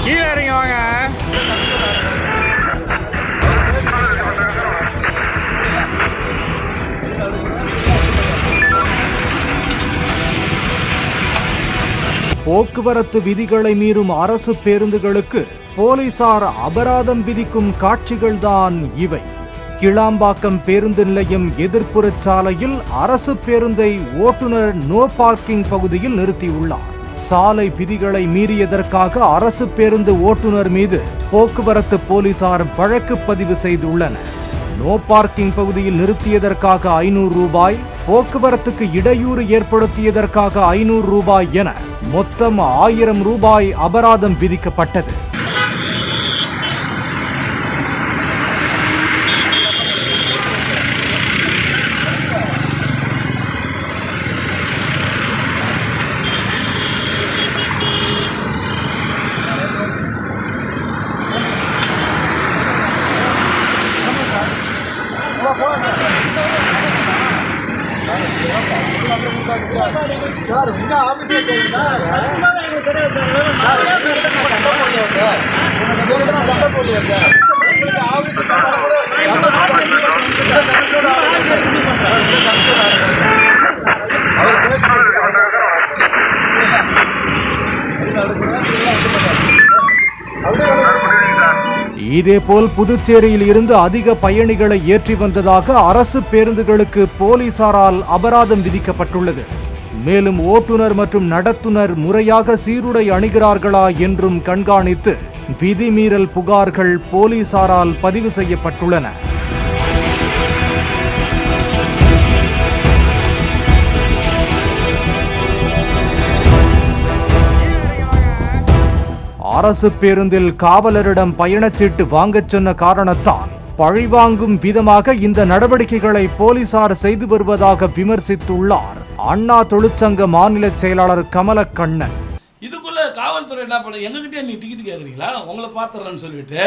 கீழே இறங்கி வாங்க. போக்குவரத்து விதிகளை மீறும் அரசு பேருந்துகளுக்கு போலீசார் அபராதம் விதிக்கும் காட்சிகள்தான் இவை. கிளாம்பாக்கம் பேருந்து நிலையம் எதிர்ப்புற சாலையில் அரசு பேருந்தை ஓட்டுநர் நோ பார்க்கிங் பகுதியில் நிறுத்தியுள்ளார். சாலை விதிகளை மீறியதற்காக அரசு பேருந்து ஓட்டுநர் மீது போக்குவரத்து போலீசார் வழக்கு பதிவு செய்துள்ளனர். நோ பார்க்கிங் பகுதியில் நிறுத்தியதற்காக 500 ரூபாய், போக்குவரத்துக்கு இடையூறு ஏற்படுத்தியதற்காக 500 ரூபாய் என மொத்தம் 1000 ரூபாய் அபராதம் விதிக்கப்பட்டது. இதேபோல் புதுச்சேரியில் இருந்து அதிக பயணிகளை ஏற்றி வந்ததாக அரசு பேருந்துகளுக்கு போலீசாரால் அபராதம் விதிக்கப்பட்டுள்ளது. மேலும் ஓட்டுநர் மற்றும் நடத்துனர் முறையாக சீருடை அணிகிறார்களா என்றும் கண்காணித்து விதிமீறல் புகார்கள் போலீசாரால் பதிவு செய்யப்பட்டுள்ளன. அரசு பேருந்தில் காவலரிடம் பயணச்சீட்டு வாங்கச் சொன்ன காரணத்தால் பழிவாங்கும் விதமாக இந்த நடவடிக்கைகளை போலீசார் செய்து வருவதாக விமர்சித்துள்ளார் அண்ணா தொழிற்சங்க மாநில செயலாளர் கமலக்கண்ணன். இதுக்குள்ள காவல்துறை என்ன பண்ண, எங்ககிட்ட நீ டிக்கெட் கேட்குறீங்களா, உங்களை பார்த்துறேன்னு சொல்லிட்டு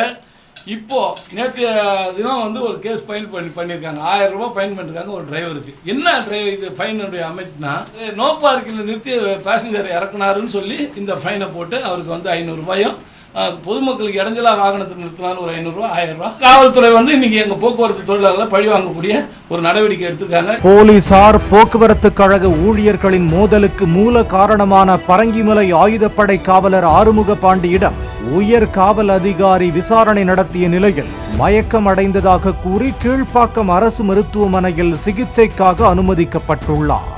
இப்போ நேற்று தினம் ஒரு கேஸ் ஃபைல் பண்ணியிருக்காங்க. 1000 ரூபாய் ஃபைன் பண்ணிருக்காங்க ஒரு டிரைவருக்கு. என்ன இது ஃபைனுடைய அமைப்புனா, நோ பார்க்கில் நிறுத்தி பேசஞ்சர் இறக்குனாருன்னு சொல்லி இந்த ஃபைனை போட்டு அவருக்கு 500 ரூபாயும், பொதுமக்களுக்கு இடைஞ்சலா வாகனத்தை நிறுத்தினாலும் ஒரு 500 ரூபாய் 1000 ரூபாய். காவல்துறை இன்னைக்கு எங்க போக்குவரத்து தொழிலாளர்களை பழி வாங்கக்கூடிய ஒரு நடவடிக்கை எடுத்திருக்காங்க. போலீசார் போக்குவரத்து கழக ஊழியர்களின் மோதலுக்கு மூல காரணமான பரங்கிமலை ஆயுதப்படை காவலர் ஆறுமுக பாண்டியிடம் உயர் காவல் அதிகாரி விசாரணை நடத்திய நிலையில் மயக்கம் அடைந்ததாக கூறி கீழ்ப்பாக்கம் அரசு மருத்துவமனையில் சிகிச்சைக்காக அனுமதிக்கப்பட்டுள்ளார்.